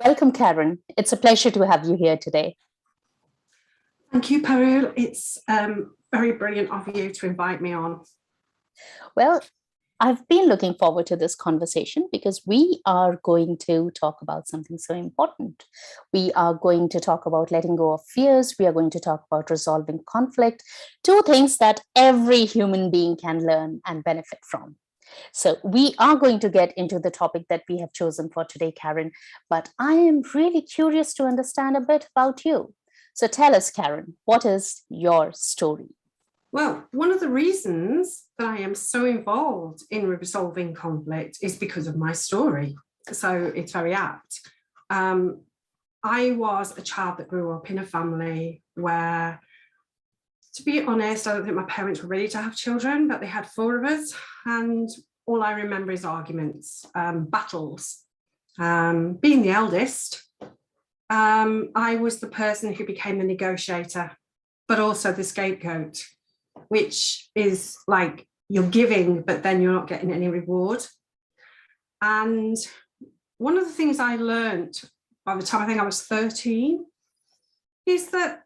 Welcome, Karen. It's a pleasure to have you here today. Thank you, Perul. It's very brilliant of you to invite me on. Well, I've been looking forward to this conversation because we are going to talk about something so important. We are going to talk about letting go of fears. We are going to talk about resolving conflict, two things that every human being can learn and benefit from. So, we are going to get into the topic that we have chosen for today, Karen, but I am really curious to understand a bit about you. So, tell us, Karen, what is your story? Well, one of the reasons that I am so involved in resolving conflict is because of my story. So it's very apt. I was a child that grew up in a family where, to be honest, I don't think my parents were ready to have children, but they had four of us. And all I remember is arguments, battles. Being the eldest, I was the person who became the negotiator, but also the scapegoat, which is like you're giving, but then you're not getting any reward. And one of the things I learned by the time I think I was 13 is that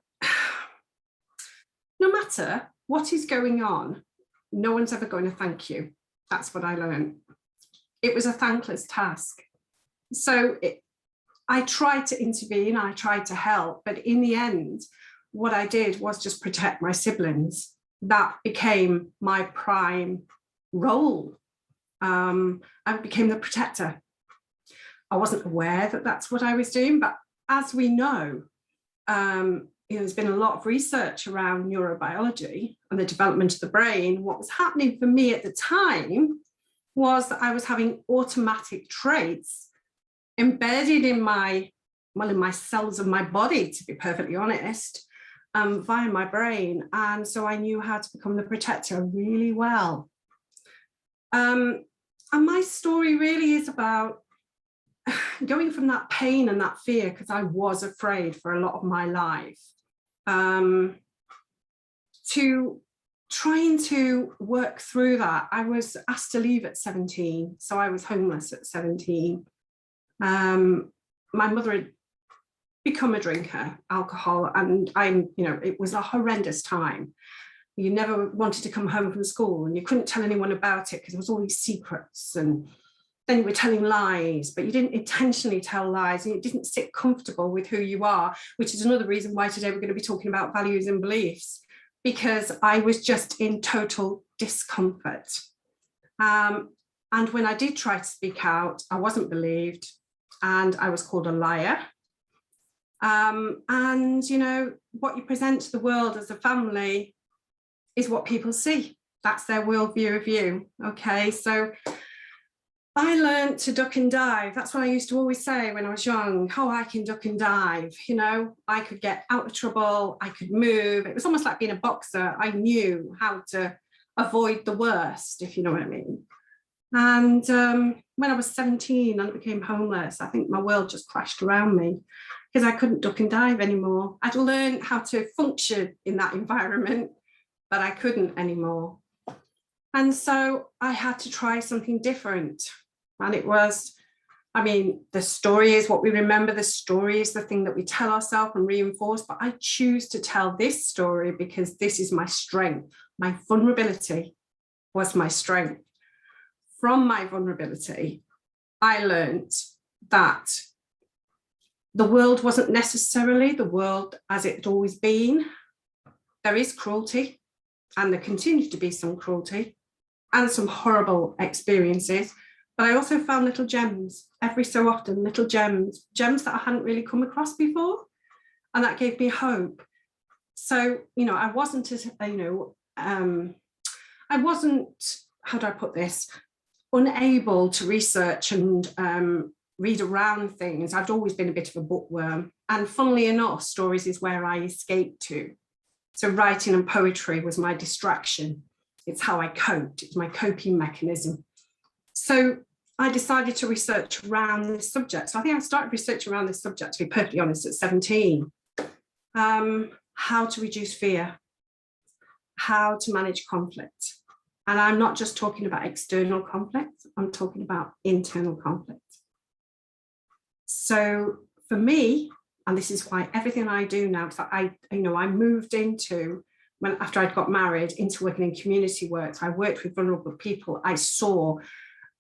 no matter what is going on, no one's ever going to thank you. That's what I learned. It was a thankless task. So I tried to intervene, I tried to help, but in the end, what I did was just protect my siblings. That became my prime role. I became the protector. I wasn't aware that that's what I was doing, but as we know, there's been a lot of research around neurobiology and the development of the brain. What was happening for me at the time was that I was having automatic traits embedded in my cells of my body, to be perfectly honest, via my brain. And so I knew how to become the protector really well. And my story really is about going from that pain and that fear, because I was afraid for a lot of my life, to trying to work through that. I was asked to leave at 17, so I was homeless at 17. My mother had become a drinker, alcohol, and it was a horrendous time. You never wanted to come home from school and you couldn't tell anyone about it because there was all these secrets, and then you were telling lies, but you didn't intentionally tell lies and you didn't sit comfortable with who you are, which is another reason why today we're going to be talking about values and beliefs, because I was just in total discomfort. And when I did try to speak out, I wasn't believed and I was called a liar. And what you present to the world as a family is what people see. That's their worldview of you. Okay, so I learned to duck and dive. That's what I used to always say when I was young. Oh, I can duck and dive. I could get out of trouble. I could move. It was almost like being a boxer. I knew how to avoid the worst, if you know what I mean. And when I was 17 and I became homeless, I think my world just crashed around me because I couldn't duck and dive anymore. I'd learned how to function in that environment, but I couldn't anymore. And so I had to try something different. And it was, the story is what we remember. The story is the thing that we tell ourselves and reinforce. But I choose to tell this story because this is my strength. My vulnerability was my strength. From my vulnerability, I learned that the world wasn't necessarily the world as it had always been. There is cruelty, and there continues to be some cruelty and some horrible experiences. But I also found little gems every so often, little gems that I hadn't really come across before. And that gave me hope. So, I wasn't, how do I put this, unable to research and read around things. I've always been a bit of a bookworm. And funnily enough, stories is where I escaped to. So writing and poetry was my distraction. It's how I coped. It's my coping mechanism. So I decided to research around this subject. So I think I started researching around this subject, to be perfectly honest, at 17. How to reduce fear, how to manage conflict. And I'm not just talking about external conflict, I'm talking about internal conflict. So for me, and this is why everything I do now, because I moved into, after I'd got married, into working in community work. So I worked with vulnerable people. I saw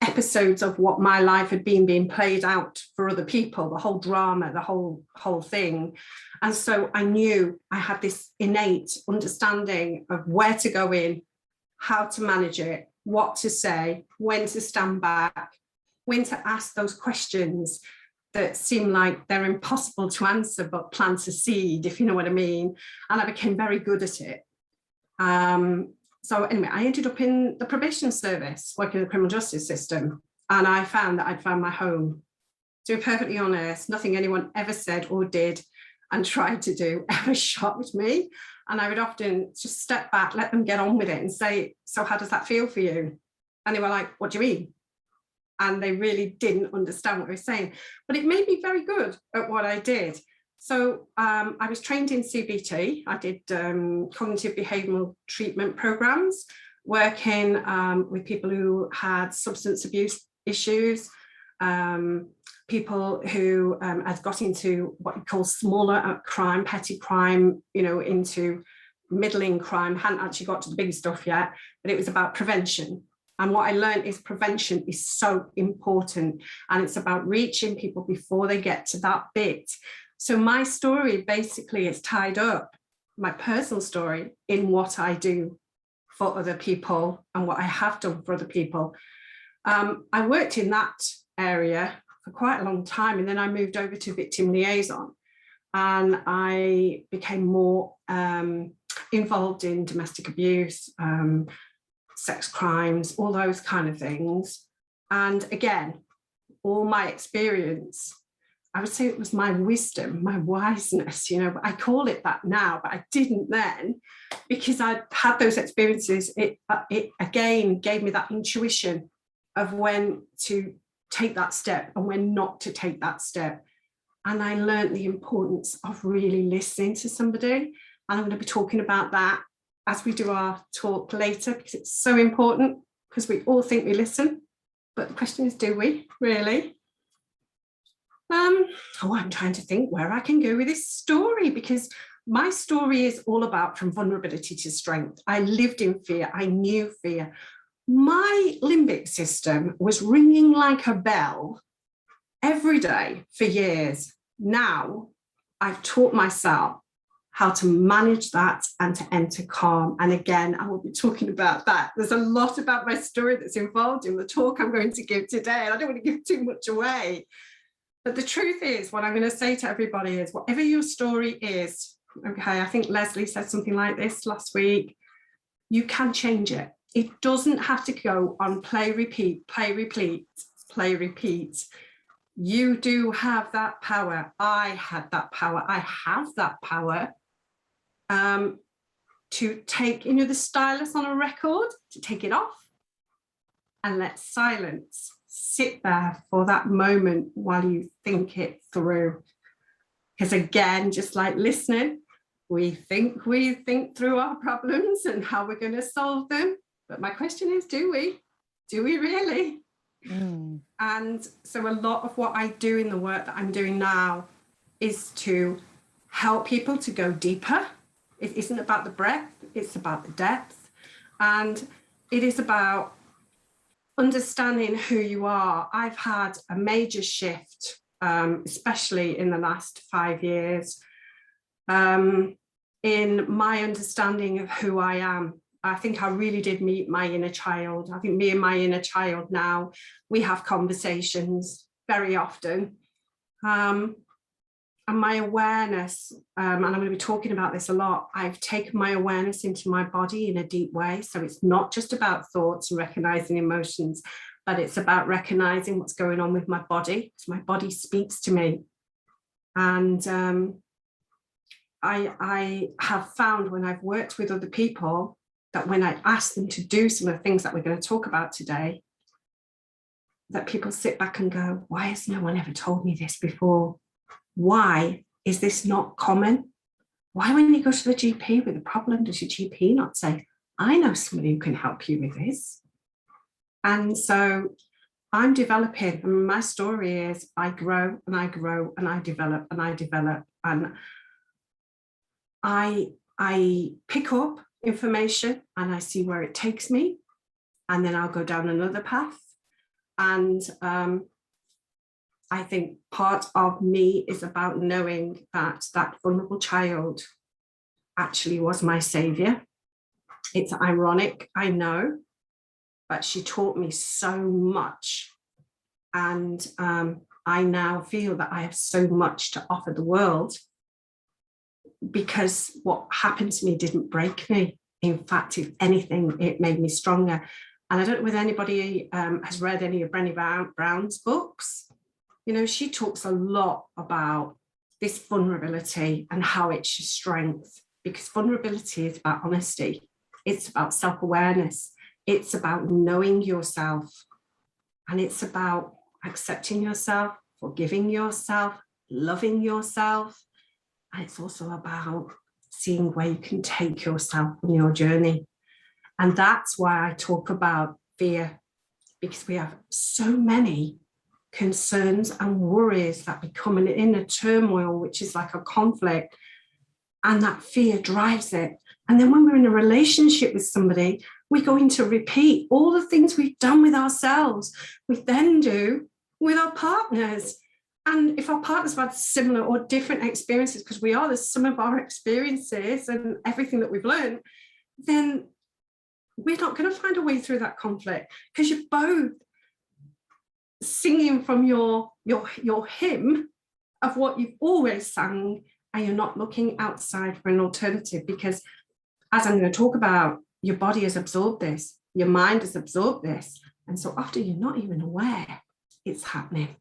episodes of what my life had been being played out for other people, the whole drama, the whole thing. And so I knew I had this innate understanding of where to go in, how to manage it, what to say, when to stand back, when to ask those questions that seem like they're impossible to answer, but plant a seed, if you know what I mean. And I became very good at it. So anyway, I ended up in the probation service, working in the criminal justice system. And I found that I'd found my home. To be perfectly honest, nothing anyone ever said or did and tried to do ever shocked me. And I would often just step back, let them get on with it and say, so how does that feel for you? And they were like, what do you mean? And they really didn't understand what I was saying. But it made me very good at what I did. So I was trained in CBT. I did cognitive behavioural treatment programs, working with people who had substance abuse issues, people who had got into what you call smaller crime, petty crime, into middling crime, hadn't actually got to the big stuff yet, but it was about prevention. And what I learned is prevention is so important, and it's about reaching people before they get to that bit. So my story basically is tied up, my personal story, in what I do for other people and what I have done for other people. I worked in that area for quite a long time, and then I moved over to victim liaison, and I became more involved in domestic abuse, sex crimes, all those kind of things. And again, all my experience, I would say it was my wisdom, my wiseness, but I call it that now, but I didn't then, because I'd had those experiences. It again gave me that intuition of when to take that step and when not to take that step. And I learned the importance of really listening to somebody. And I'm going to be talking about that as we do our talk later, because it's so important, because we all think we listen, but the question is, do we really? I'm trying to think where I can go with this story, because my story is all about from vulnerability to strength. I lived in fear. I knew fear. My limbic system was ringing like a bell every day for years. Now I've taught myself how to manage that and to enter calm. And again, I will be talking about that. There's a lot about my story that's involved in the talk I'm going to give today, and I don't want to give too much away. But the truth is, what I'm going to say to everybody is, whatever your story is, okay, I think Leslie said something like this last week, you can change it. It doesn't have to go on play, repeat, play, repeat, play, repeat. You do have that power. I had that power. I have that power to take, the stylus on a record, to take it off and let silence sit there for that moment while you think it through. Because again, just like listening, we think through our problems and how we're going to solve them. But my question is, do we? Do we really? Mm. And so a lot of what I do in the work that I'm doing now is to help people to go deeper. It isn't about the breadth, it's about the depth. And it is about understanding who you are. I've had a major shift, especially in the last 5 years, in my understanding of who I am. I think I really did meet my inner child. I think me and my inner child now, we have conversations very often. And my awareness, and I'm going to be talking about this a lot, I've taken my awareness into my body in a deep way. So it's not just about thoughts and recognizing emotions, but it's about recognizing what's going on with my body. So my body speaks to me. And I have found when I've worked with other people that when I ask them to do some of the things that we're going to talk about today, that people sit back and go, why has no one ever told me this before? Why is this not common? Why, when you go to the GP with a problem, does your GP not say, I know somebody who can help you with this? And so I'm developing. I mean, my story is I grow and I grow and I develop and I develop. And I pick up information and I see where it takes me. And then I'll go down another path. And I think part of me is about knowing that that vulnerable child actually was my savior. It's ironic, I know, but she taught me so much. And I now feel that I have so much to offer the world, because what happened to me didn't break me. In fact, if anything, it made me stronger. And I don't know whether anybody has read any of Brené Brown's books. You know, she talks a lot about this vulnerability and how it's your strength, because vulnerability is about honesty. It's about self-awareness. It's about knowing yourself. And it's about accepting yourself, forgiving yourself, loving yourself. And it's also about seeing where you can take yourself on your journey. And that's why I talk about fear, because we have so many concerns and worries that become an inner turmoil, which is like a conflict, and that fear drives it. And then when we're in a relationship with somebody, we're going to repeat all the things we've done with ourselves, we then do with our partners. And if our partners have had similar or different experiences, because we are the sum of our experiences and everything that we've learned, then we're not going to find a way through that conflict, because you're both singing from your hymn of what you've always sang, and you're not looking outside for an alternative. Because, as I'm going to talk about, your body has absorbed this, your mind has absorbed this, and so often you're not even aware it's happening.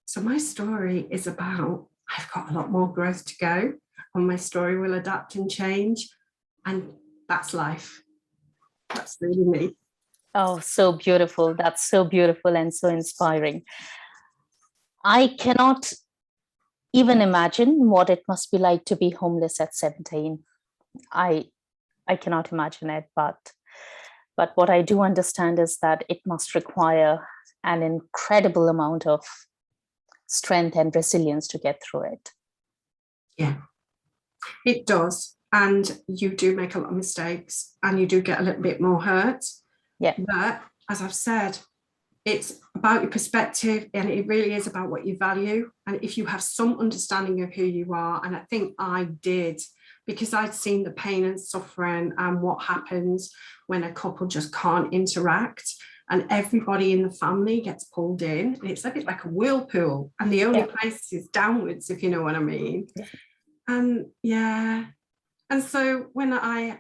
So my story is about, I've got a lot more growth to go, and my story will adapt and change, and that's life. That's really me. Oh, so beautiful. That's so beautiful and so inspiring. I cannot even imagine what it must be like to be homeless at 17. I cannot imagine it, but what I do understand is that it must require an incredible amount of strength and resilience to get through it. Yeah, it does. And you do make a lot of mistakes, and you do get a little bit more hurt. Yeah. But as I've said, it's about your perspective, and it really is about what you value. And if you have some understanding of who you are, and I think I did, because I'd seen the pain and suffering and what happens when a couple just can't interact, and everybody in the family gets pulled in. And it's a bit like a whirlpool, and the only place is downwards, if you know what I mean. Yeah. And yeah. And so when I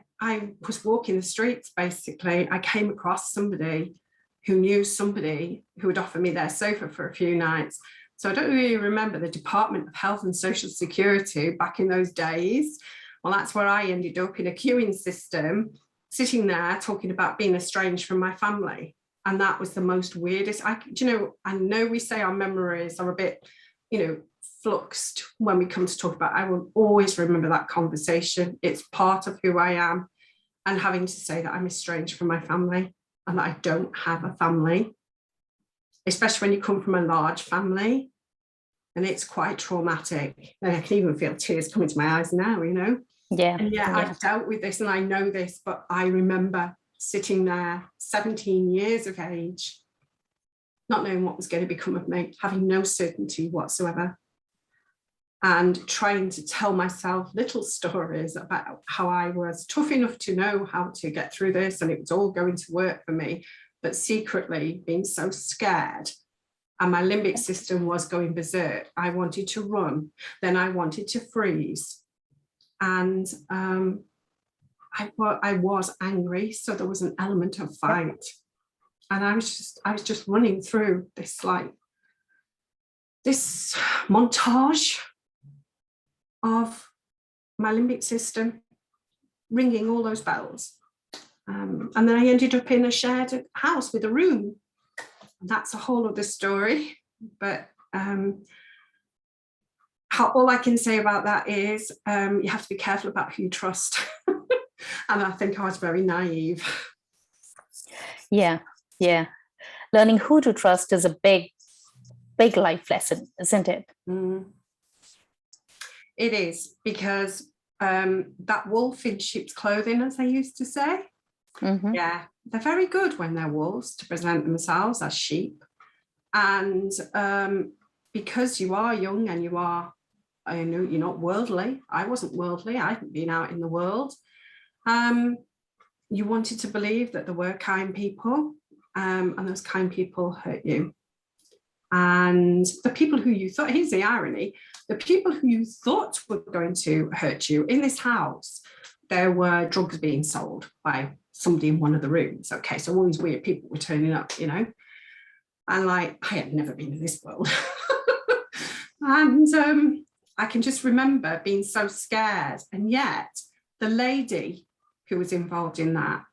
was walking the streets, basically, I came across somebody who knew somebody who would offer me their sofa for a few nights. So I don't really remember the Department of Health and Social Security back in those days. Well, that's where I ended up, in a queuing system, sitting there talking about being estranged from my family. And that was the most weirdest. I know we say our memories are a bit, fluxed when we come to talk about. I will always remember that conversation. It's part of who I am. And having to say that I'm estranged from my family, and that I don't have a family, especially when you come from a large family, and it's quite traumatic. And I can even feel tears coming to my eyes now, Yeah. And I've dealt with this and I know this, but I remember sitting there, 17 years of age, not knowing what was going to become of me, having no certainty whatsoever, and trying to tell myself little stories about how I was tough enough to know how to get through this, and it was all going to work for me, but secretly being so scared. And my limbic system was going berserk. I wanted to run, then I wanted to freeze. And I was angry, so there was an element of fight. And I was just running through this montage of my limbic system ringing all those bells. And then I ended up in a shared house with a room. And that's a whole other story. But all I can say about that is you have to be careful about who you trust. And I think I was very naive. Yeah. Learning who to trust is a big life lesson, isn't it? It is, because that wolf in sheep's clothing, as they used to say. Yeah, they're very good when they're wolves to present themselves as sheep. And because you are young and you are, I know you're not worldly. I wasn't worldly. I hadn't been out in the world. You wanted to believe that there were kind people, and those kind people hurt you. And the people who you thought, here's the irony, the people who you thought were going to hurt you in this house, there were drugs being sold by somebody in one of the rooms. Okay, so all these weird people were turning up, you know, and like, I had never been in this world. And I can just remember being so scared. And yet the lady who was involved in that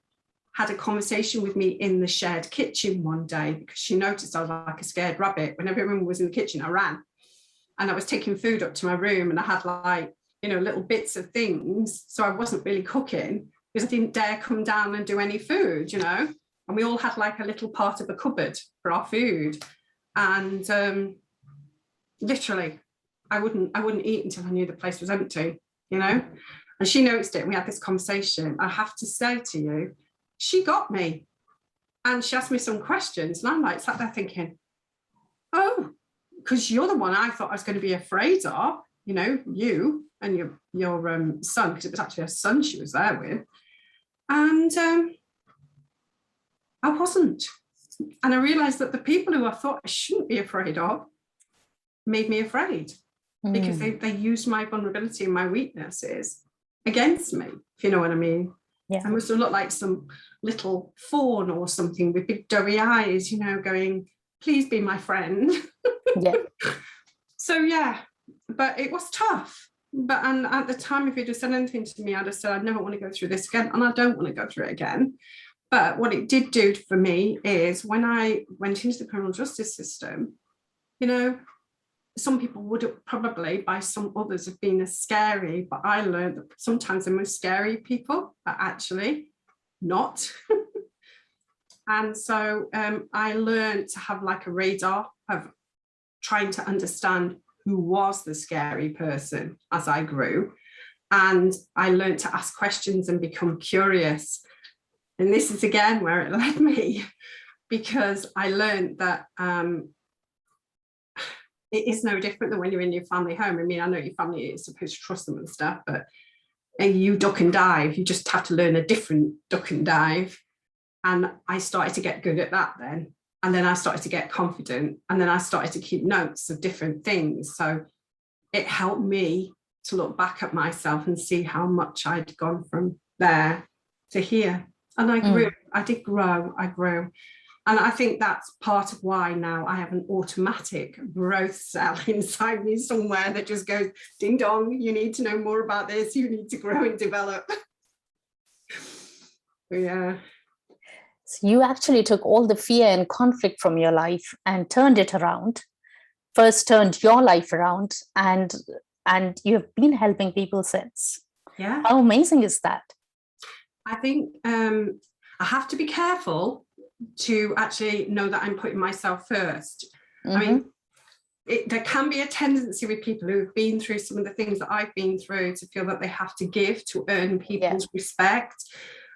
had a conversation with me in the shared kitchen one day, because she noticed I was like a scared rabbit. When everyone was in the kitchen, I ran. And I was taking food up to my room, and I had like, you know, little bits of things. So I wasn't really cooking because I didn't dare come down and do any food, you know. And we all had like a little part of a cupboard for our food. And literally, I wouldn't eat until I knew the place was empty, you know. And she noticed it, and we had this conversation. I have to say to you, she got me, and she asked me some questions, and I'm like sat there thinking, oh, because you're the one I thought I was going to be afraid of, you know, you and your son, because it was actually her son she was there with. And I wasn't. And I realized that the people who I thought I shouldn't be afraid of made me afraid, because they used my vulnerability and my weaknesses against me, if you know what I mean. Yeah. I must have looked like some little fawn or something with big doughy eyes, you know, going, please be my friend. Yeah. So yeah, but it was tough. But and at the time, if you'd have said anything to me, I'd have said, I never want to go through this again, and I don't want to go through it again. But what it did do for me is, when I went into the criminal justice system, you know, some people would have probably, by some others, have been as scary, but I learned that sometimes the most scary people are actually not. And so I learned to have like a radar of trying to understand who was the scary person as I grew. And I learned to ask questions and become curious. And this is again where it led me, because I learned that it is no different than when you're in your family home. I mean, I know your family is supposed to trust them and stuff, but you duck and dive. You just have to learn a different duck and dive. And I started to get good at that then. And then I started to get confident. And then I started to keep notes of different things. So it helped me to look back at myself and see how much I'd gone from there to here. And I grew, I did grow, I grew. And I think that's part of why now I have an automatic growth cell inside me somewhere that just goes, ding dong, you need to know more about this, you need to grow and develop. Yeah. So you actually took all the fear and conflict from your life and turned it around. First turned your life around, and you have been helping people since. Yeah. How amazing is that? I think I have to be careful to actually know that I'm putting myself first. I mean, there can be a tendency with people who have been through some of the things that I've been through to feel that they have to give to earn people's respect.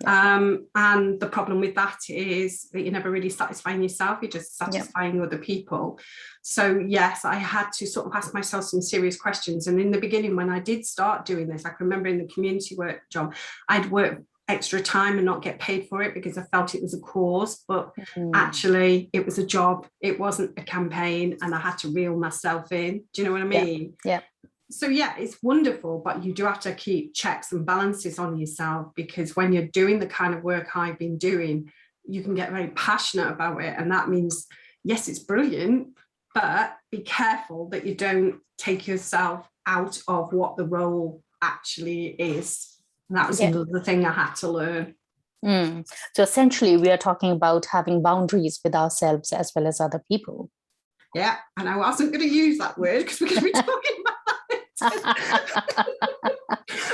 And the problem with that is that you're never really satisfying yourself, you're just satisfying other people. So yes, I had to sort of ask myself some serious questions. And in the beginning, when I did start doing this, I can remember in the community work job, I'd work extra time and not get paid for it because I felt it was a cause, but actually it was a job, it wasn't a campaign, and I had to reel myself in. Do you know what I mean? Yeah. So yeah, it's wonderful, but you do have to keep checks and balances on yourself, because when you're doing the kind of work I've been doing, you can get very passionate about it. And that means, yes, it's brilliant, but be careful that you don't take yourself out of what the role actually is. And that was another thing I had to learn. So essentially, we are talking about having boundaries with ourselves as well as other people. Yeah, and I wasn't going to use that word because we're going to be talking about it.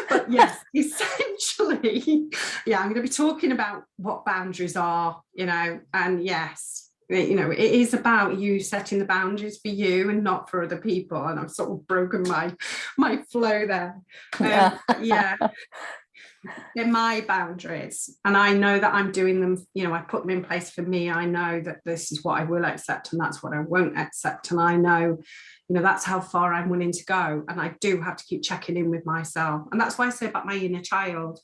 But yes, essentially, yeah, I'm going to be talking about what boundaries are, you know, and yes, You know, it is about you setting the boundaries for you and not for other people. And I've sort of broken my flow there. Yeah, they're my boundaries, and I know that I'm doing them. You know, I put them in place for me. I know that this is what I will accept, and that's what I won't accept. And I know, you know, that's how far I'm willing to go. And I do have to keep checking in with myself. And that's why I say about my inner child.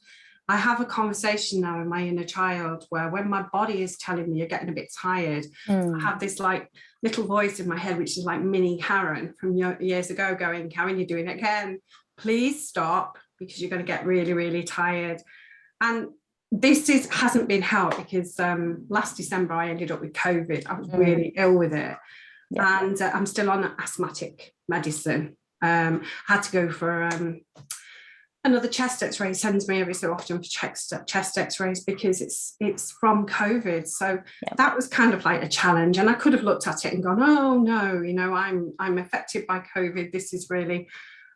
I have a conversation now with my inner child where when my body is telling me you're getting a bit tired, I have this like little voice in my head, which is like mini Karen from years ago going, Karen, you're doing it again. Please stop, because you're going to get really, really tired. And this hasn't been helped because last December I ended up with COVID. I was really ill with it. Yeah. And I'm still on asthmatic medicine. I had to go for another chest x-ray. He sends me every so often for chest x-rays because it's from COVID. So that was kind of like a challenge. And I could have looked at it and gone, oh no, you know, I'm affected by COVID. This is really,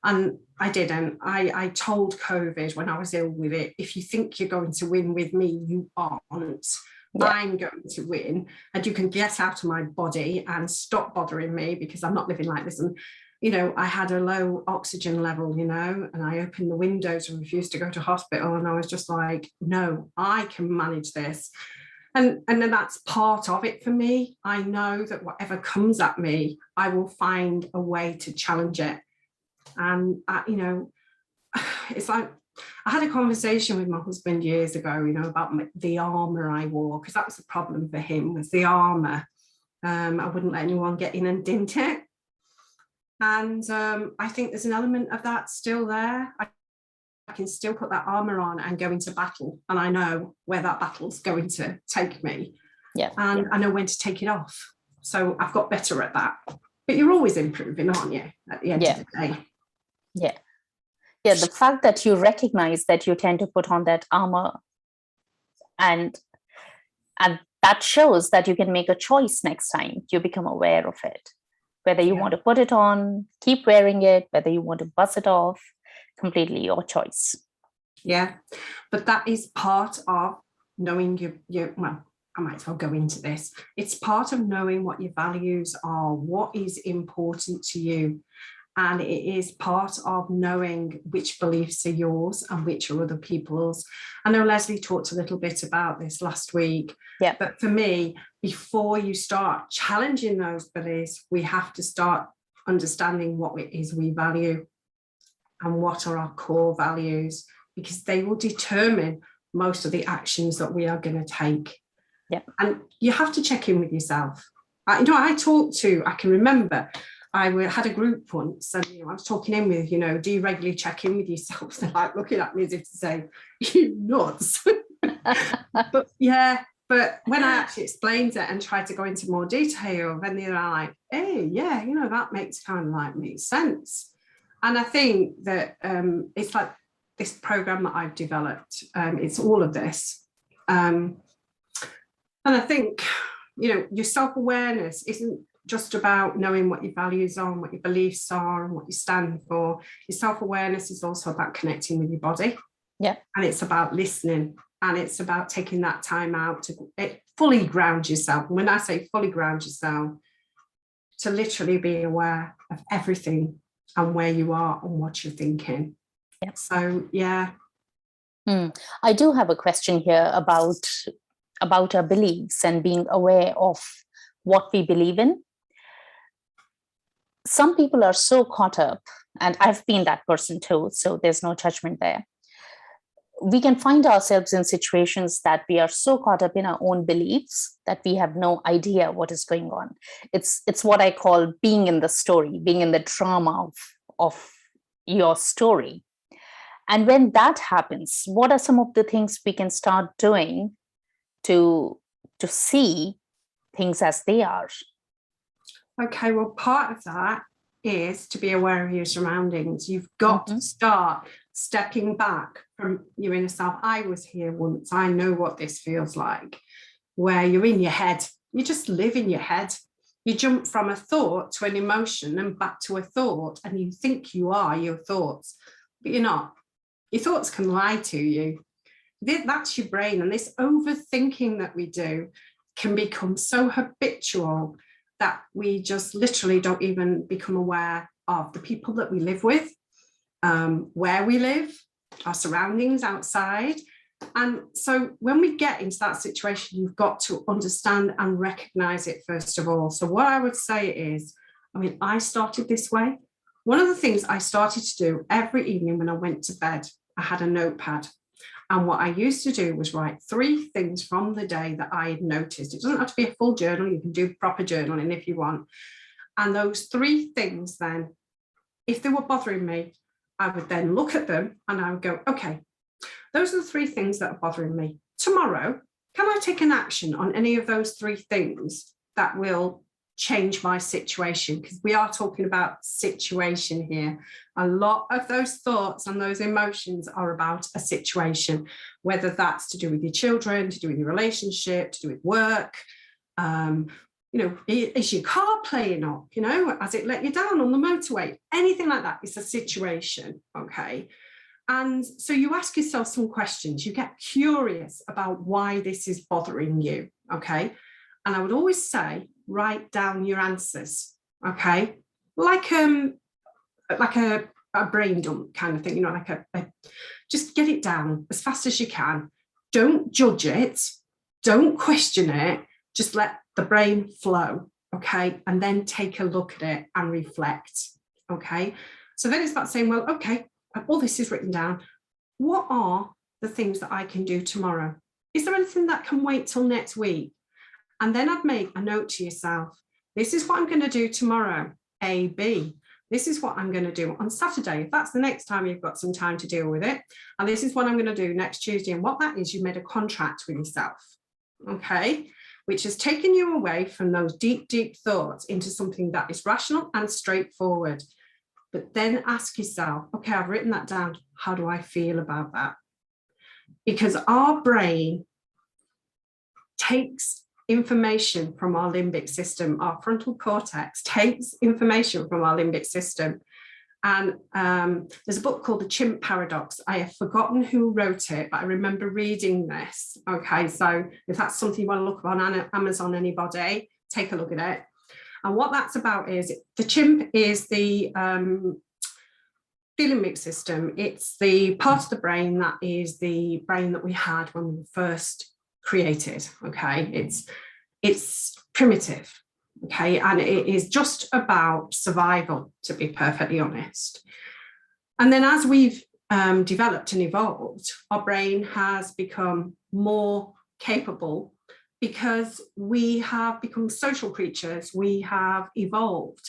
and I didn't. I told COVID when I was ill with it, if you think you're going to win with me, you aren't. Yeah. I'm going to win, and you can get out of my body and stop bothering me because I'm not living like this. And you know, I had a low oxygen level, you know, and I opened the windows and refused to go to hospital. And I was just like, no, I can manage this. And then that's part of it for me. I know that whatever comes at me, I will find a way to challenge it. And, you know, it's like, I had a conversation with my husband years ago, you know, about the armour I wore, because that was the problem for him, was the armour. I wouldn't let anyone get in and dint it. And I think there's an element of that still there. I can still put that armour on and go into battle, and I know where that battle's going to take me. Yeah. And I know when to take it off. So I've got better at that. But you're always improving, aren't you, at the end of the day? Yeah. Yeah, the fact that you recognize that you tend to put on that armor, and that shows that you can make a choice next time you become aware of it. Whether you want to put it on, keep wearing it, whether you want to buzz it off, completely your choice. Yeah, but that is part of knowing your well, I might as well go into this. It's part of knowing what your values are, what is important to you. And it is part of knowing which beliefs are yours and which are other people's. I know Leslie talked a little bit about this last week. Yeah. But for me, before you start challenging those beliefs, we have to start understanding what it is we value and what are our core values, because they will determine most of the actions that we are going to take. Yeah. And you have to check in with yourself. You know, I can remember I had a group once, and you know, I was talking in with, you know, do you regularly check in with yourself? They're like looking at me as if to say, you nuts. But when I actually explained it and tried to go into more detail, then they're like, hey, yeah, you know, that makes sense. And I think that it's like this program that I've developed, it's all of this. And I think, you know, your self-awareness isn't just about knowing what your values are and what your beliefs are and what you stand for. Your self-awareness is also about connecting with your body. Yeah. And it's about listening, and it's about taking that time out to fully ground yourself. And when I say fully ground yourself, to literally be aware of everything and where you are and what you're thinking. Yeah. So, yeah. I do have a question here about our beliefs and being aware of what we believe in. Some people are so caught up, and I've been that person too, so there's no judgment there. We can find ourselves in situations that we are so caught up in our own beliefs that we have no idea what is going on. It's what I call being in the story, being in the drama of your story. And when that happens, what are some of the things we can start doing to see things as they are? Okay, well, part of that is to be aware of your surroundings. You've got to start stepping back from your inner self. I was here once. I know what this feels like, where you're in your head. You just live in your head. You jump from a thought to an emotion and back to a thought, and you think you are your thoughts, but you're not. Your thoughts can lie to you. That's your brain, and this overthinking that we do can become so habitual that we just literally don't even become aware of the people that we live with, where we live, our surroundings outside. And so when we get into that situation, you've got to understand and recognize it first of all. So what I would say is, I mean, I started this way. One of the things I started to do every evening when I went to bed, I had a notepad. And what I used to do was write 3 things from the day that I had noticed. It doesn't have to be a full journal. You can do proper journaling if you want. And those 3 things then, if they were bothering me, I would then look at them and I would go, okay, those are the 3 things that are bothering me. Tomorrow, can I take an action on any of those 3 things that will change my situation? Because we are talking about situation here. A lot of those thoughts and those emotions are about a situation, whether that's to do with your children, to do with your relationship, to do with work. Is your car playing up? Has it let you down on the motorway? Anything like that is a situation, okay? And so you ask yourself some questions. You get curious about why this is bothering you, okay? And I would always say, write down your answers, okay? Like a brain dump kind of thing, just get it down as fast as you can. Don't judge it. Don't question it. Just let the brain flow, okay? And then take a look at it and reflect, okay? So then it's about saying, well, okay, all this is written down. What are the things that I can do tomorrow? Is there anything that can wait till next week? And then I'd make a note to yourself. This is what I'm going to do tomorrow, A, B. This is what I'm going to do on Saturday, if that's the next time you've got some time to deal with it. And this is what I'm going to do next Tuesday. And what that is, you made a contract with yourself, okay? Which has taken you away from those deep, deep thoughts into something that is rational and straightforward. But then ask yourself, okay, I've written that down. How do I feel about that? Because our brain takes information from our limbic system. Our frontal cortex takes information from our limbic system. And there's a book called The Chimp Paradox. I have forgotten who wrote it, but I remember reading this. Okay, so if that's something you want to look up on Amazon, anybody, take a look at it. And what that's about is the chimp is the limbic system. It's the part of the brain that is the brain that we had when we were first created. Okay, it's primitive. Okay, and it is just about survival, to be perfectly honest. And then as we've developed and evolved, our brain has become more capable because we have become social creatures, we have evolved.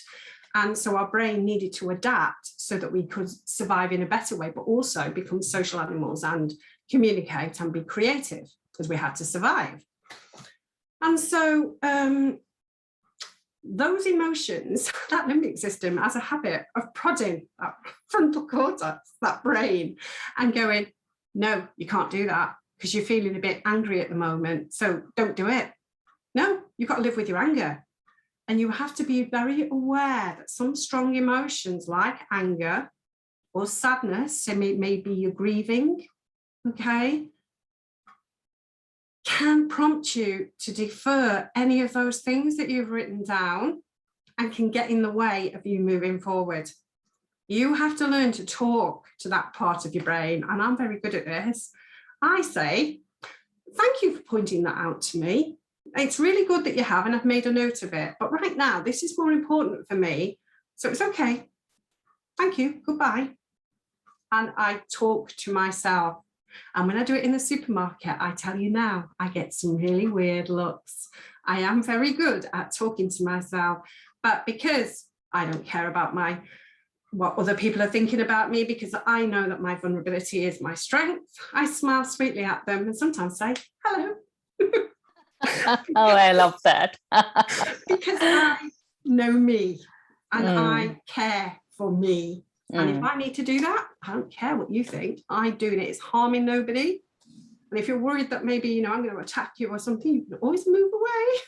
And so our brain needed to adapt so that we could survive in a better way, but also become social animals and communicate and be creative because we had to survive. And so those emotions, that limbic system has a habit of prodding that frontal cortex, that brain, and going, no, you can't do that because you're feeling a bit angry at the moment, so don't do it. No, you've got to live with your anger. And you have to be very aware that some strong emotions like anger or sadness, so maybe you're grieving, okay, can prompt you to defer any of those things that you've written down and can get in the way of you moving forward. You have to learn to talk to that part of your brain, and I'm very good at this. I say, thank you for pointing that out to me. It's really good that you have, and I've made a note of it. But right now, this is more important for me. So it's okay. Thank you. Goodbye. And I talk to myself. And when I do it in the supermarket, I tell you now, I get some really weird looks. I am very good at talking to myself. But because I don't care about what other people are thinking about me, because I know that my vulnerability is my strength, I smile sweetly at them and sometimes say, hello. Oh, I love that. Because I know me and I care for me. And if I need to do that, I don't care what you think. I'm doing it. It's harming nobody. And if you're worried that maybe, I'm going to attack you or something, you can always move away.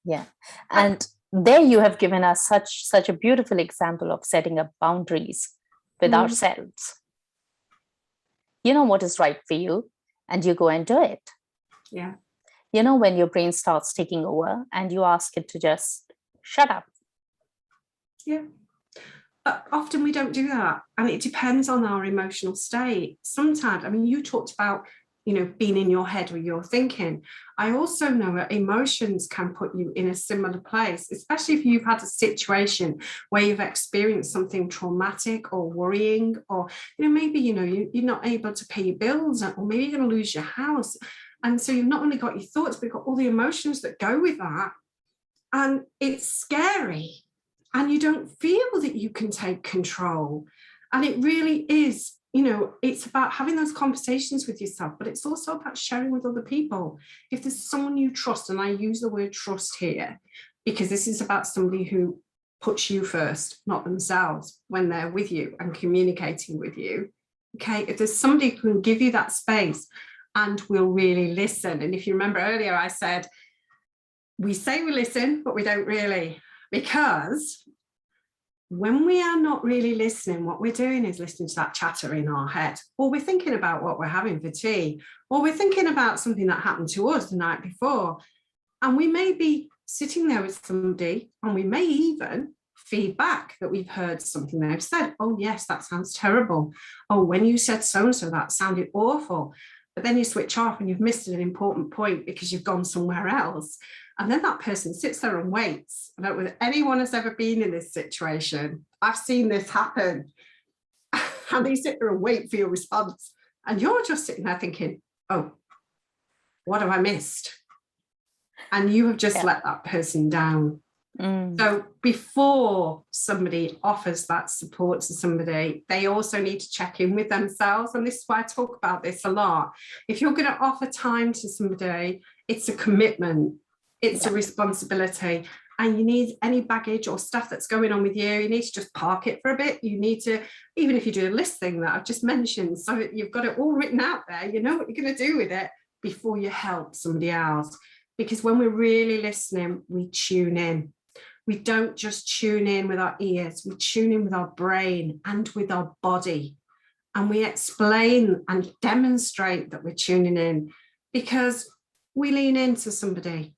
Yeah. And there you have given us such a beautiful example of setting up boundaries with ourselves. You know what is right for you, and you go and do it. Yeah. You know, when your brain starts taking over and you ask it to just shut up. Yeah. But often we don't do that. And it depends on our emotional state. Sometimes, I mean, you talked about, you know, being in your head or you're thinking. I also know that emotions can put you in a similar place, especially if you've had a situation where you've experienced something traumatic or worrying, or, you know, maybe, you know, you're not able to pay your bills, or maybe you're going to lose your house. And so you've not only got your thoughts, but you've got all the emotions that go with that. And it's scary. And you don't feel that you can take control. And it really is, you know, it's about having those conversations with yourself, but it's also about sharing with other people. If there's someone you trust, and I use the word trust here, because this is about somebody who puts you first, not themselves, when they're with you and communicating with you. Okay, if there's somebody who can give you that space and will really listen. And if you remember earlier, I said, we say we listen, but we don't really, because when we are not really listening, what we're doing is listening to that chatter in our head, or we're thinking about what we're having for tea, or we're thinking about something that happened to us the night before. And we may be sitting there with somebody, and we may even feedback that we've heard something they've said. Oh, yes, that sounds terrible. Oh, when you said so-and-so, that sounded awful. But then you switch off and you've missed an important point because you've gone somewhere else. And then that person sits there and waits. I don't know if anyone has ever been in this situation. I've seen this happen. And they sit there and wait for your response. And you're just sitting there thinking, oh, what have I missed? And you have just let that person down. So before somebody offers that support to somebody, they also need to check in with themselves. And this is why I talk about this a lot. If you're going to offer time to somebody, it's a commitment, it's a responsibility. And you need any baggage or stuff that's going on with you, you need to just park it for a bit. You need to, even if you do a list thing that I've just mentioned, so that you've got it all written out there, you know what you're going to do with it before you help somebody else. Because when we're really listening, we tune in. We don't just tune in with our ears, we tune in with our brain and with our body. And we explain and demonstrate that we're tuning in, because we lean into somebody.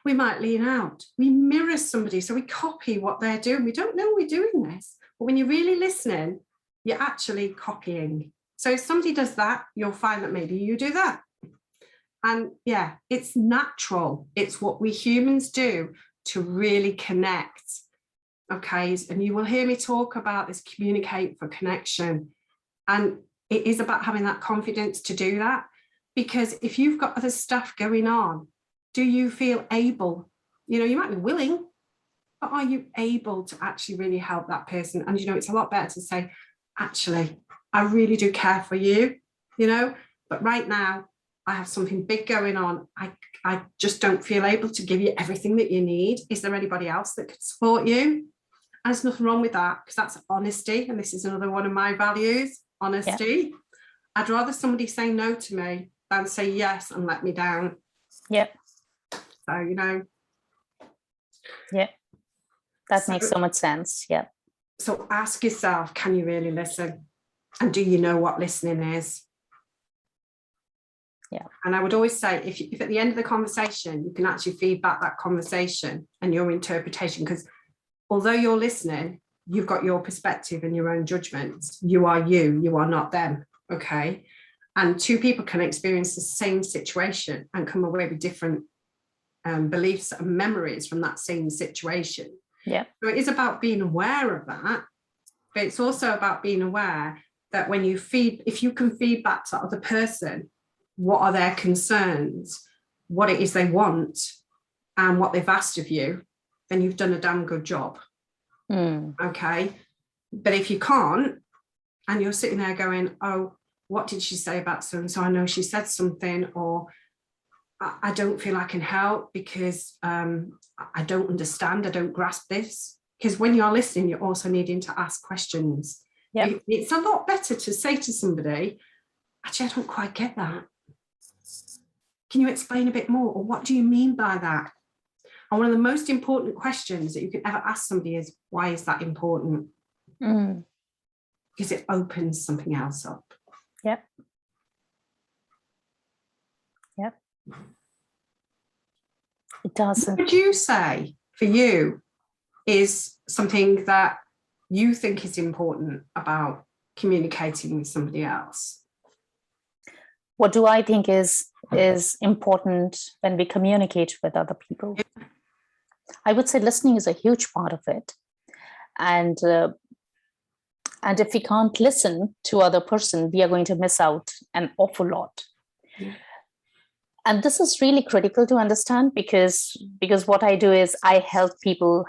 We might lean out, we mirror somebody, so we copy what they're doing. We don't know we're doing this, but when you're really listening, you're actually copying. So if somebody does that, you'll find that maybe you do that. And yeah, it's natural. It's what we humans do to really connect. Okay, and you will hear me talk about this, communicate for connection. And it is about having that confidence to do that. Because if you've got other stuff going on, do you feel able? You know, you might be willing, but are you able to actually really help that person? And, you know, it's a lot better to say, actually, I really do care for you, you know, but right now I have something big going on. I just don't feel able to give you everything that you need. Is there anybody else that could support you? And there's nothing wrong with that, because that's honesty. And this is another one of my values, honesty. Yeah. I'd rather somebody say no to me than say yes and let me down. Yep. So, you know. Yep. That makes so much sense. Yeah. So ask yourself, can you really listen? And do you know what listening is? Yeah. And I would always say, if at the end of the conversation, you can actually feedback that conversation and your interpretation, because although you're listening, you've got your perspective and your own judgments. You are you, you are not them. Okay. And two people can experience the same situation and come away with different beliefs and memories from that same situation. Yeah. So it is about being aware of that, but it's also about being aware that when you if you can feedback to the other person, what are their concerns, what it is they want, and what they've asked of you, then you've done a damn good job. Okay. But if you can't, and you're sitting there going, oh, what did she say about so and so? I know she said something, or I don't feel I can help because I don't understand, I don't grasp this. Because when you're listening, you're also needing to ask questions. Yep. It's a lot better to say to somebody, actually, I don't quite get that. Can you explain a bit more? Or what do you mean by that? And one of the most important questions that you can ever ask somebody is, why is that important? Because it opens something else up. Yep. Yep. It does. What would you say for you is something that you think is important about communicating with somebody else? What do I think is important when we communicate with other people? I would say listening is a huge part of it. And if we can't listen to other person, we are going to miss out an awful lot. Yeah. And this is really critical to understand because what I do is I help people.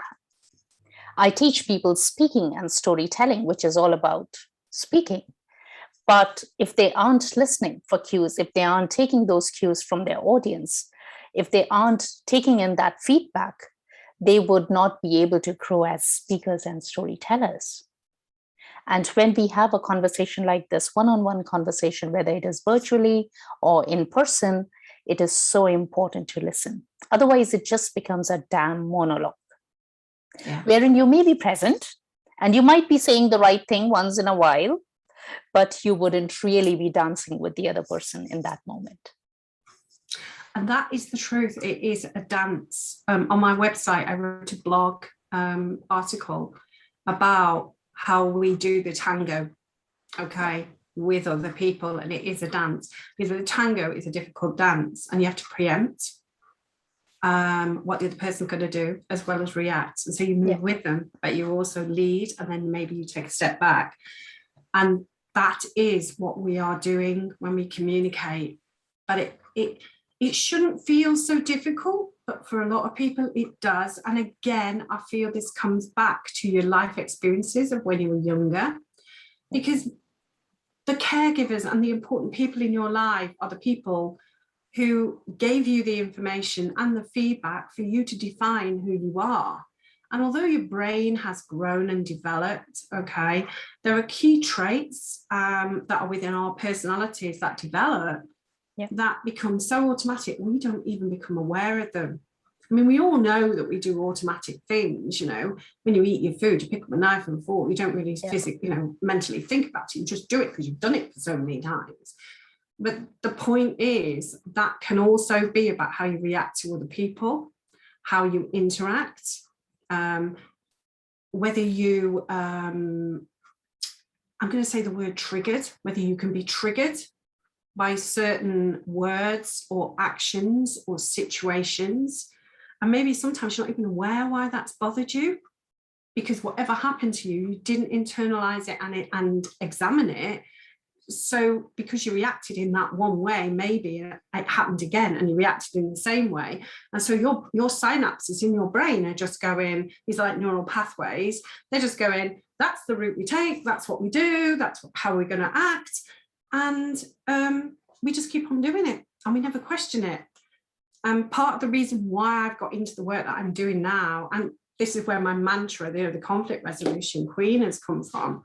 I teach people speaking and storytelling, which is all about speaking. But if they aren't listening for cues, if they aren't taking those cues from their audience, if they aren't taking in that feedback, they would not be able to grow as speakers and storytellers. And when we have a conversation like this, one-on-one conversation, whether it is virtually or in person, it is so important to listen. Otherwise, it just becomes a damn monologue, wherein you may be present and you might be saying the right thing once in a while, but you wouldn't really be dancing with the other person in that moment. And that is the truth. It is a dance. On my website, I wrote a blog article about how we do the tango, okay, with other people. And it is a dance, because the tango is a difficult dance and you have to preempt what the other person's going to do as well as react. And so you move with them, but you also lead, and then maybe you take a step back. And that is what we are doing when we communicate. But it shouldn't feel so difficult, but for a lot of people it does. And again, I feel this comes back to your life experiences of when you were younger, because the caregivers and the important people in your life are the people who gave you the information and the feedback for you to define who you are. And although your brain has grown and developed, okay, there are key traits that are within our personalities that develop that become so automatic, we don't even become aware of them. I mean, we all know that we do automatic things, you know, when you eat your food, you pick up a knife and a fork, you don't really physically, you know, mentally think about it, you just do it because you've done it for so many times. But the point is that can also be about how you react to other people, how you interact, whether you, I'm going to say the word triggered, whether you can be triggered by certain words or actions or situations. And maybe sometimes you're not even aware why that's bothered you, because whatever happened to you, you didn't internalize it and examine it. So because you reacted in that one way, maybe it happened again and you reacted in the same way. And so your synapses in your brain are just going, these are like neural pathways, they're just going, that's the route we take, that's what we do, that's how we're going to act. And we just keep on doing it and we never question it. And part of the reason why I've got into the work that I'm doing now, and this is where my mantra, the conflict resolution queen, has come from,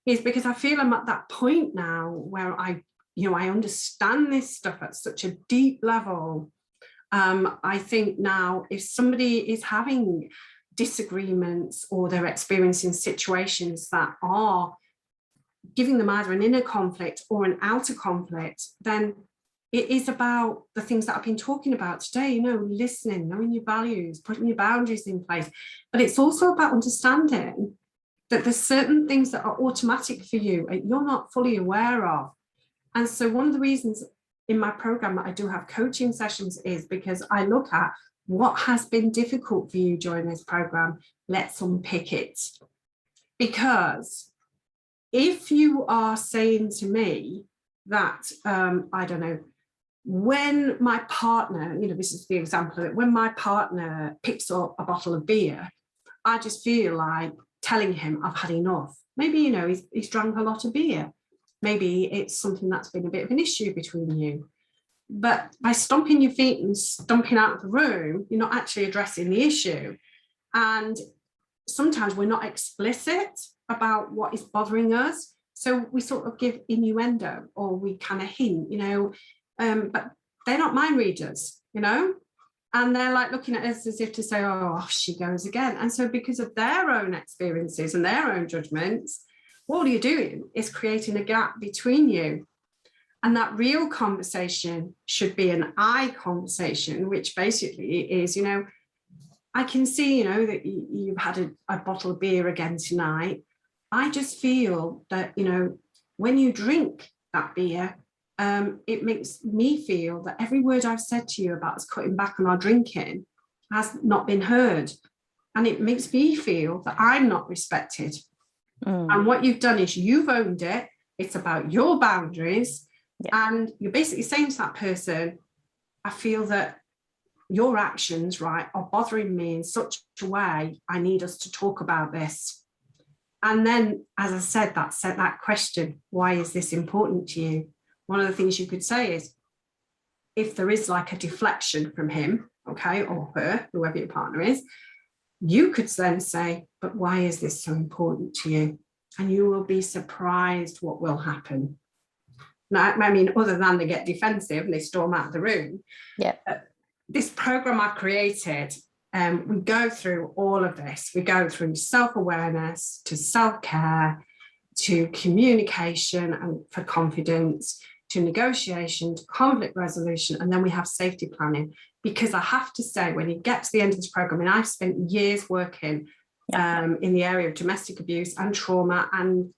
is because I feel I'm at that point now where I understand this stuff at such a deep level. I think now if somebody is having disagreements or they're experiencing situations that are giving them either an inner conflict or an outer conflict, then it is about the things that I've been talking about today, you know, listening, knowing your values, putting your boundaries in place. But it's also about understanding that there's certain things that are automatic for you and you're not fully aware of. And so one of the reasons in my program that I do have coaching sessions is because I look at what has been difficult for you during this program. Let's unpick it. Because if you are saying to me that, I don't know, when my partner, you know, this is the example of it, when my partner picks up a bottle of beer, I just feel like telling him I've had enough. Maybe, you know, he's drank a lot of beer. Maybe it's something that's been a bit of an issue between you. But by stomping your feet and stomping out of the room, you're not actually addressing the issue. And sometimes we're not explicit about what is bothering us. So we sort of give innuendo or we kind of hint, you know, but they're not mind readers, you know, and they're like looking at us as if to say, oh, off she goes again. And so because of their own experiences and their own judgments, what you're doing is creating a gap between you. And that real conversation should be an I conversation, which basically is, I can see, that you've had a bottle of beer again tonight. I just feel that, when you drink that beer, it makes me feel that every word I've said to you about us cutting back on our drinking has not been heard. And it makes me feel that I'm not respected. And what you've done is you've owned it. It's about your boundaries. Yeah. And you're basically saying to that person, I feel that your actions, right, are bothering me in such a way. I need us to talk about this. And then, as I said, that question, why is this important to you? One of the things you could say is, if there is like a deflection from him, okay, or her, whoever your partner is, you could then say, but why is this so important to you? And you will be surprised what will happen. Now, I mean, other than they get defensive and they storm out of the room. Yeah. This program I've created, we go through all of this. We go through self-awareness to self-care, to communication and for confidence, to negotiation, to conflict resolution, and then we have safety planning. Because I have to say, when you get to the end of this program, and I've spent years working in the area of domestic abuse and trauma, and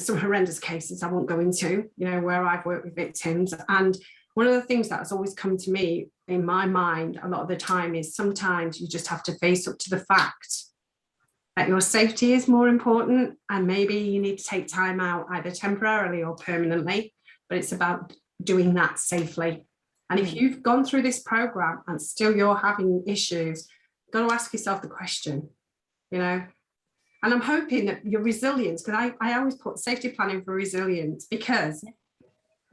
some horrendous cases I won't go into, where I've worked with victims. And one of the things that has always come to me in my mind a lot of the time is sometimes you just have to face up to the fact that your safety is more important, and maybe you need to take time out either temporarily or permanently, but it's about doing that safely. And if you've gone through this program and still you're having issues, you've got to ask yourself the question, and I'm hoping that your resilience, because I always put safety planning for resilience, because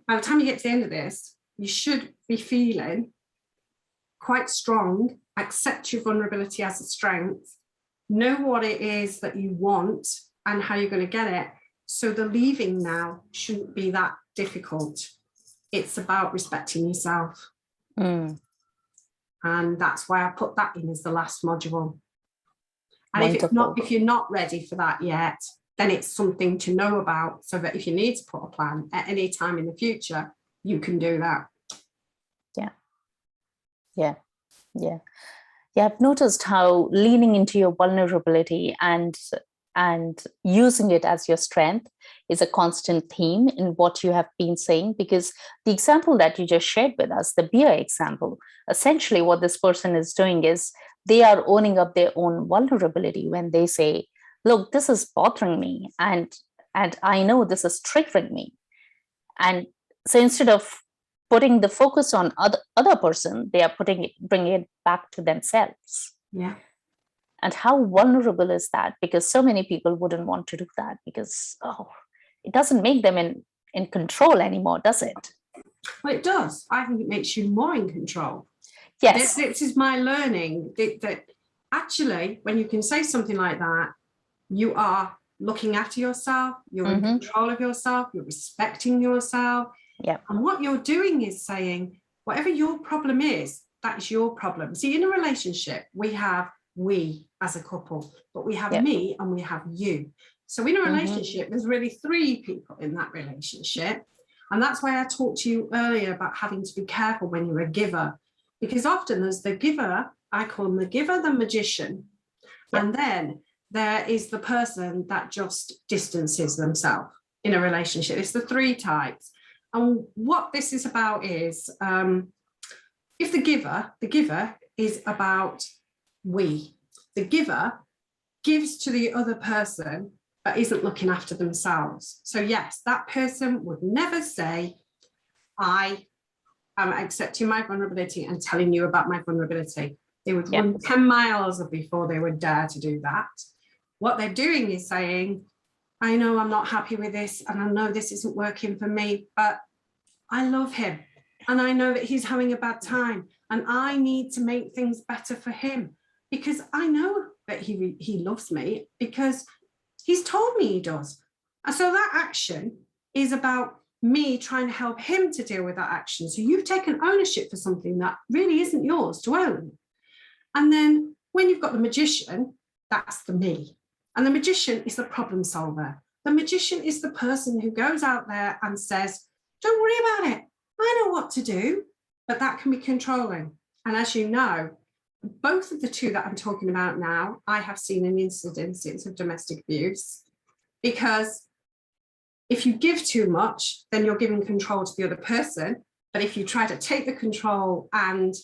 by the time you get to the end of this, you should be feeling quite strong, accept your vulnerability as a strength, know what it is that you want and how you're going to get it. So the leaving now shouldn't be that difficult. It's about respecting yourself. And that's why I put that in as the last module. And if you're not ready for that yet, then it's something to know about, so that if you need to put a plan at any time in the future, you can do that. Yeah, I've noticed how leaning into your vulnerability and using it as your strength is a constant theme in what you have been saying, because the example that you just shared with us, the beer example, essentially what this person is doing is they are owning up their own vulnerability when they say, look, this is bothering me and I know this is triggering me. And so instead of putting the focus on other person, they are bringing it back to themselves. Yeah. And how vulnerable is that? Because so many people wouldn't want to do that, because it doesn't make them in control anymore, does it? Well, it does. I think it makes you more in control. Yes. This is my learning, that actually, when you can say something like that, you are looking after yourself, you're in control of yourself, you're respecting yourself. Yep. And what you're doing is saying, whatever your problem is, that is your problem. See, in a relationship, we have we as a couple, but we have me and we have you. So in a relationship, there's really three people in that relationship. And that's why I talked to you earlier about having to be careful when you're a giver, because often there's the giver, I call them the giver, the magician. And then there is the person that just distances themselves in a relationship. It's the three types. And what this is about is, if the giver is about we, the giver gives to the other person but isn't looking after themselves. So yes, that person would never say, I am accepting my vulnerability and telling you about my vulnerability. They would run 10 miles before they would dare to do that. What they're doing is saying, I know I'm not happy with this, and I know this isn't working for me, but I love him, and I know that he's having a bad time, and I need to make things better for him, because I know that he loves me, because he's told me he does. And so that action is about me trying to help him to deal with that action. So you've taken ownership for something that really isn't yours to own. And then when you've got the magician, that's the me. And the magician is the problem solver. The magician is the person who goes out there and says, don't worry about it. I know what to do. But that can be controlling. And as you know, both of the two that I'm talking about now, I have seen in incidents of domestic abuse, because if you give too much, then you're giving control to the other person. But if you try to take the control and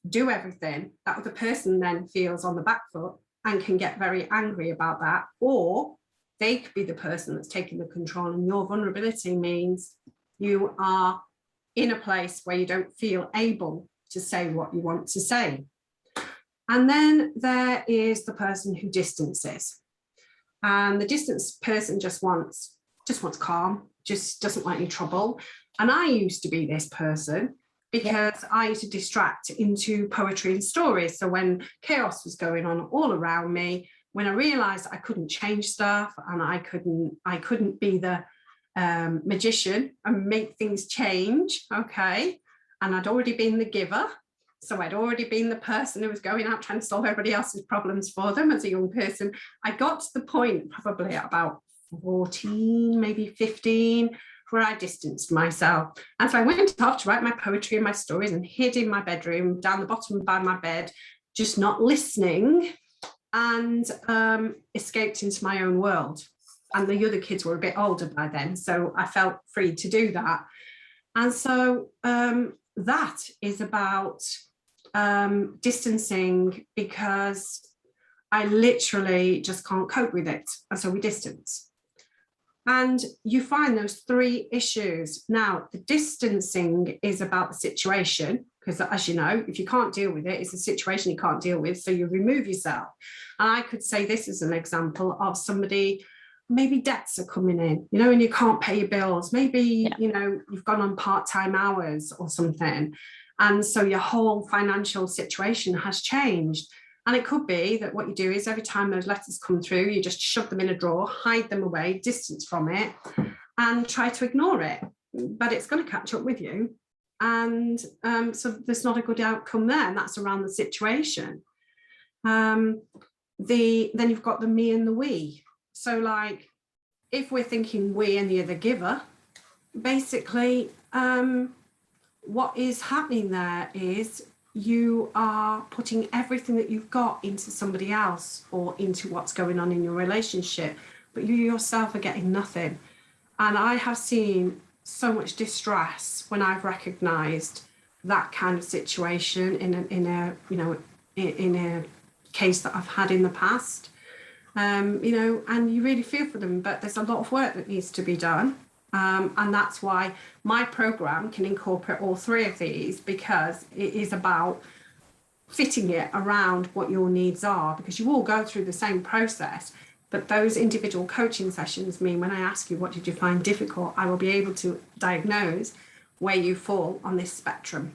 do everything, that other person then feels on the back foot and can get very angry about that. Or they could be the person that's taking the control, and your vulnerability means you are in a place where you don't feel able to say what you want to say. And then there is the person who distances. And the distance person just wants calm, just doesn't want any trouble. And I used to be this person, because I used to distract into poetry and stories. So when chaos was going on all around me, when I realized I couldn't change stuff, and I couldn't be the magician and make things change, okay, and I'd already been the giver, so I'd already been the person who was going out trying to solve everybody else's problems for them as a young person. I got to the point probably at about 14, maybe 15, where I distanced myself. And so I went off to write my poetry and my stories and hid in my bedroom down the bottom by my bed, just not listening, and escaped into my own world. And the other kids were a bit older by then, so I felt free to do that. And so that is about distancing, because I literally just can't cope with it. And so we distance. And you find those three issues. Now, the distancing is about the situation, because as you know, if you can't deal with it, it's a situation you can't deal with, so you remove yourself. And I could say this is an example of somebody, maybe debts are coming in, and you can't pay your bills. Maybe, you've gone on part-time hours or something. And so your whole financial situation has changed. And it could be that what you do is every time those letters come through, you just shove them in a drawer, hide them away, distance from it, and try to ignore it. But it's going to catch up with you. And so there's not a good outcome there. And that's around the situation. Then you've got the me and the we. So like, if we're thinking we and you're the giver, basically what is happening there is you are putting everything that you've got into somebody else or into what's going on in your relationship, but you yourself are getting nothing. And I have seen so much distress when I've recognized that kind of situation in a case that I've had in the past. And you really feel for them, but there's a lot of work that needs to be done. And that's why my program can incorporate all three of these, because it is about fitting it around what your needs are, because you all go through the same process. But those individual coaching sessions mean when I ask you, what did you find difficult, I will be able to diagnose where you fall on this spectrum.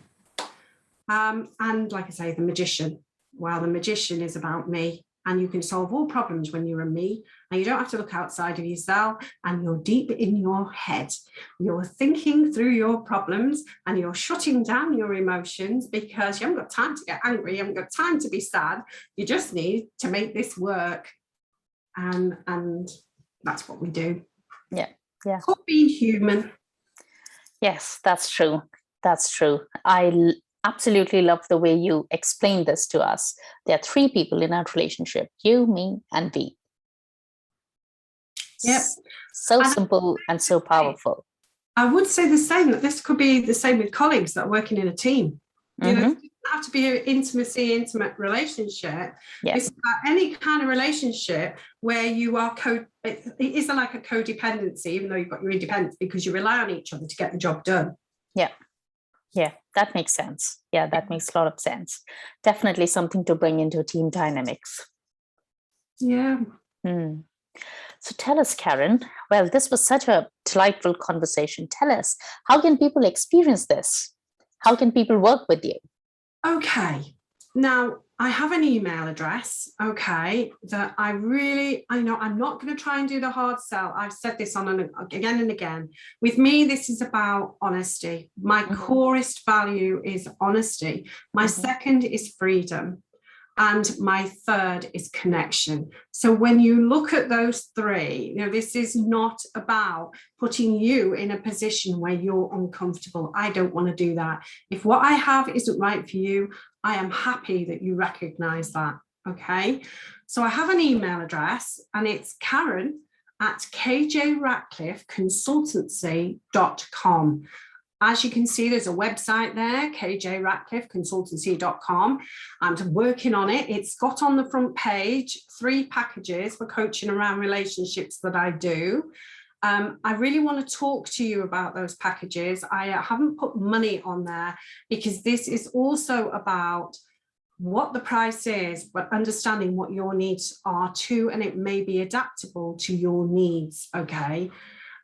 And like I say, the magician. Well, the magician is about me. And you can solve all problems when you're a me, and you don't have to look outside of yourself, and you're deep in your head. You're thinking through your problems, and you're shutting down your emotions, because you haven't got time to get angry, you haven't got time to be sad. You just need to make this work. And that's what we do. Yeah. Called being human. Yes, that's true. That's true. I absolutely love the way you explained this to us. There are three people in our relationship: you, me, and we. Yep. So simple and so powerful. I would say the same, that this could be the same with colleagues that are working in a team. It doesn't have to be an intimate relationship. Yeah. It's about any kind of relationship where you are it isn't like a codependency, even though you've got your independence, because you rely on each other to get the job done. Yeah, that makes sense. Yeah, that makes a lot of sense. Definitely something to bring into team dynamics. Yeah. So tell us, Karen, well, this was such a delightful conversation. Tell us, how can people experience this? How can people work with you? Okay. Now, I have an email address, that I'm not going to try and do the hard sell. I've said this again and again. With me, this is about honesty. My corest value is honesty. My second is freedom. And my third is connection. So when you look at those three, this is not about putting you in a position where you're uncomfortable. I don't want to do that. If what I have isn't right for you, I am happy that you recognize that. Okay. So I have an email address, and it's Karen@kjratcliffeconsultancy.com. As you can see, there's a website there, kjratcliffeconsultancy.com. I'm working on it. It's got on the front page 3 packages for coaching around relationships that I do. I really want to talk to you about those packages. I haven't put money on there because this is also about what the price is, but understanding what your needs are too, and it may be adaptable to your needs, okay?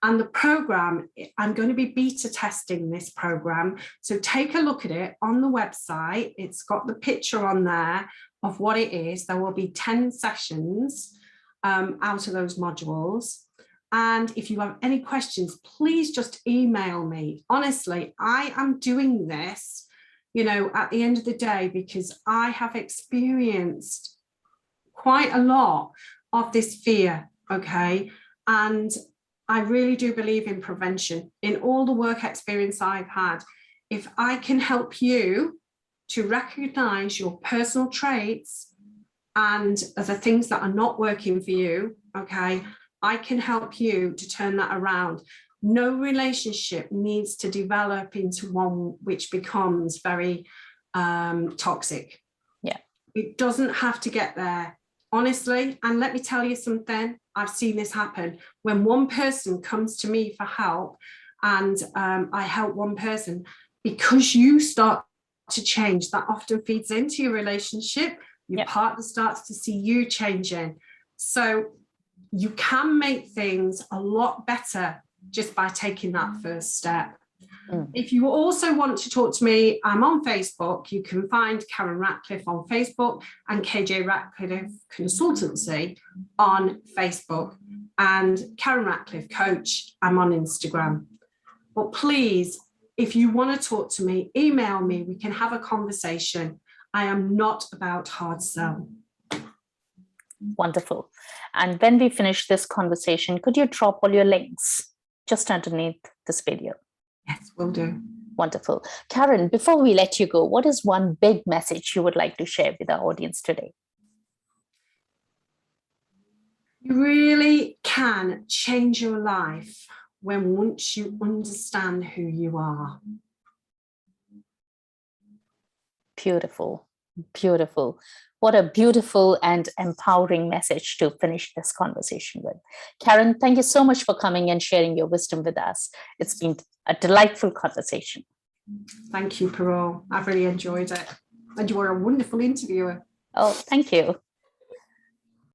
And the program, I'm going to be beta testing this program. So take a look at it on the website. It's got the picture on there of what it is. There will be 10 sessions out of those modules. And if you have any questions, please just email me. Honestly, I am doing this, at the end of the day, because I have experienced quite a lot of this fear, okay? And I really do believe in prevention. In all the work experience I've had, if I can help you to recognize your personal traits and the things that are not working for you, okay, I can help you to turn that around. No relationship needs to develop into one which becomes very toxic. Yeah. It doesn't have to get there. Honestly, and let me tell you something, I've seen this happen. When one person comes to me for help and I help one person, because you start to change, that often feeds into your relationship. Your partner starts to see you changing. So you can make things a lot better just by taking that first step. If you also want to talk to me, I'm on Facebook. You can find Karen Ratcliffe on Facebook and KJ Ratcliffe Consultancy on Facebook, and Karen Ratcliffe Coach, I'm on Instagram. But please, if you want to talk to me, email me. We can have a conversation. I am not about hard sell. Wonderful. And when we finish this conversation, could you drop all your links just underneath this video? Yes, will do. Wonderful. Karen, before we let you go, what is one big message you would like to share with our audience today? You really can change your life once you understand who you are. Beautiful, beautiful. What a beautiful and empowering message to finish this conversation with. Karen, thank you so much for coming and sharing your wisdom with us. It's been a delightful conversation. Thank you, Parole. I've really enjoyed it. And you were a wonderful interviewer. Oh, thank you.